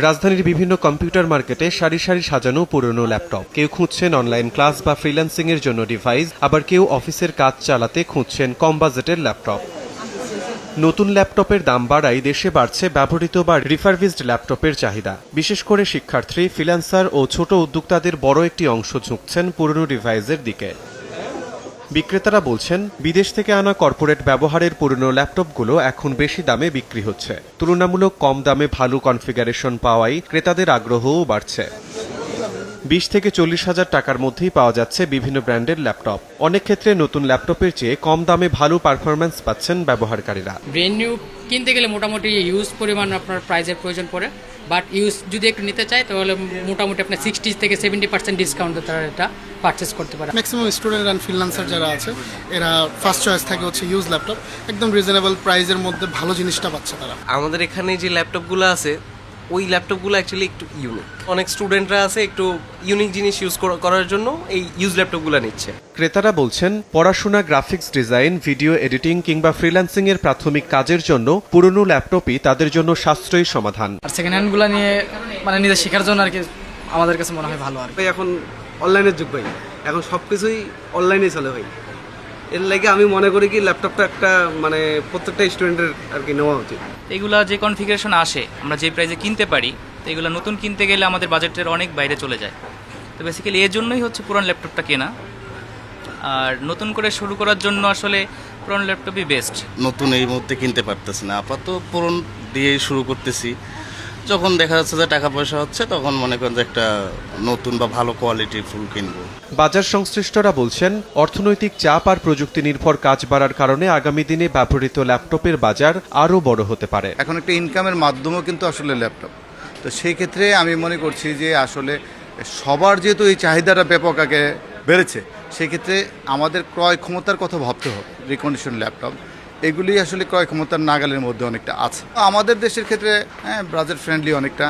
রাজধানীর বিভিন্ন কম্পিউটার মার্কেটে সারি সারি সাজানো পুরনো ল্যাপটপ। কেউ খুঁজছেন অনলাইন ক্লাস বা ফ্রিল্যান্সিং এর জন্য ডিভাইস, আবার কেউ অফিসের কাজ চালাতে খুঁজছেন কম বাজেটের ল্যাপটপ। নতুন ল্যাপটপের দাম বাড়ায় দেশে বাড়ছে ব্যবহৃত বা রিফারবিশড ল্যাপটপের চাহিদা। বিশেষ করে শিক্ষার্থী, ফ্রিল্যান্সার ও ছোট উদ্যোক্তাদের বড় একটি অংশ ঝুঁকছেন পুরনো ডিভাইসের দিকে। বিক্রেতারা বলছেন, বিদেশ থেকে আনা কর্পোরেট ব্যবহারের পুরনো ল্যাপটপগুলো এখন বেশি দামে বিক্রি হচ্ছে। তুলনামূলক কম দামে ভালো কনফিগারেশন পাওয়ায় ক্রেতাদের আগ্রহও বাড়ছে। 20 থেকে 40 হাজার টাকার মধ্যেই পাওয়া যাচ্ছে বিভিন্ন ব্র্যান্ডের ল্যাপটপ। অনেক ক্ষেত্রে নতুন ল্যাপটপের চেয়ে কম দামে ভালো পারফরম্যান্স পাচ্ছেন ব্যবহারকারীরা। ব্র্যান্ড নিউ কিনতে গেলে মোটামুটি ইউজ পরিমাণ আপনার প্রাইসের প্রয়োজন পড়ে, বাট ইউজ যদি একটু নিতে চাই তাহলে মোটামুটি আপনার 60 থেকে 70% ডিসকাউন্টে তারা এটা পারচেস করতে পারে। ম্যাক্সিমাম স্টুডেন্ট অ্যান্ড ফ্রিল্যান্সার যারা আছে এরা ফার্স্ট চয়েস থাকে হচ্ছে ইউজ ল্যাপটপ। একদম রিজনেবল প্রাইসের মধ্যে ভালো জিনিসটা পাচ্ছে তারা। আমাদের এখানে যে ল্যাপটপগুলো আছে ওই ল্যাপটপগুলো অ্যাকচুয়ালি একটু ইউনিক। অনেক স্টুডেন্টরা আছে একটু ইউনিক জিনিস ইউজ করার জন্য এই ইউজ ল্যাপটপগুলো নিচ্ছে। ক্রেতারা বলছেন, পড়াশোনা, গ্রাফিক্স ডিজাইন, ভিডিও এডিটিং কিংবা ফ্রিল্যান্সিং এর প্রাথমিক কাজের জন্য পুরনো ল্যাপটপই তাদের জন্য সাশ্রয়ী সমাধান। আর সেকেন্ড হ্যান্ডগুলো নিয়ে নিজে শেখার জন্য আর কি আমাদের কাছে মনে হয় ভালো। আর এখন অনলাইনের যুগ ভাই, এখন সব কিছুই অনলাইনে চলে ভাই। এর লাগে আমি মনে করি কি ল্যাপটপটা একটা প্রত্যেকটা স্টুডেন্টের আর কি নেওয়া উচিত। এগুলা যে কনফিগারেশন আসে আমরা যে প্রাইসে কিনতে পারি, তো এগুলো নতুন কিনতে গেলে আমাদের বাজেটের অনেক বাইরে চলে যায়। তো বেসিক্যালি এর জন্যই হচ্ছে পুরান ল্যাপটপটা কেনা। আর নতুন করে শুরু করার জন্য আসলে পুরান ল্যাপটপই বেস্ট। নতুন এই মুহূর্তে কিনতে পারতেছি না, আপাতত পুরন দিয়ে শুরু করতেছি। যখন দেখা যাচ্ছে যে টাকা পয়সা হচ্ছে তখন মনে করেন যে একটা নতুন বা ভালো কোয়ালিটির ফুল কিনবো। বাজার সংশ্লিষ্টরা বলছেন, অর্থনৈতিক চাপ আর প্রযুক্তি নির্ভর কাজ বাড়ার কারণে আগামী দিনে ব্যবহৃত ল্যাপটপের বাজার আরও বড় হতে পারে। এখন একটা ইনকামের মাধ্যমও কিন্তু আসলে ল্যাপটপ। তো সেই ক্ষেত্রে আমি মনে করছি যে আসলে সবার যেহেতু এই চাহিদাটা ব্যাপক আগে বেড়েছে, সেক্ষেত্রে আমাদের ক্রয় ক্ষমতার কথা ভাবতে হবে। রিকন্ডিশন ল্যাপটপ এগুলি আসলে ক্রয় ক্ষমতার নাগালের মধ্যে অনেকটা আছে। আমাদের দেশের ক্ষেত্রে বাজেট ফ্রেন্ডলি অনেকটা,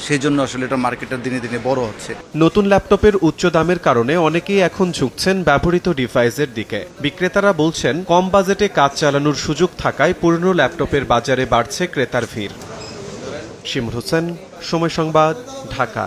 সেই জন্য আসলে এটা মার্কেটটা দিনে দিনে বড় হচ্ছে। নতুন ল্যাপটপের উচ্চ দামের কারণে অনেকেই এখন ঝুঁকছেন ব্যবহৃত ডিভাইসের দিকে। বিক্রেতারা বলছেন, কম বাজেটে কাজ চালানোর সুযোগ থাকায় পুরনো ল্যাপটপের বাজারে বাড়ছে ক্রেতার ভিড়। শিমুল হোসেন, সময় সংবাদ, ঢাকা।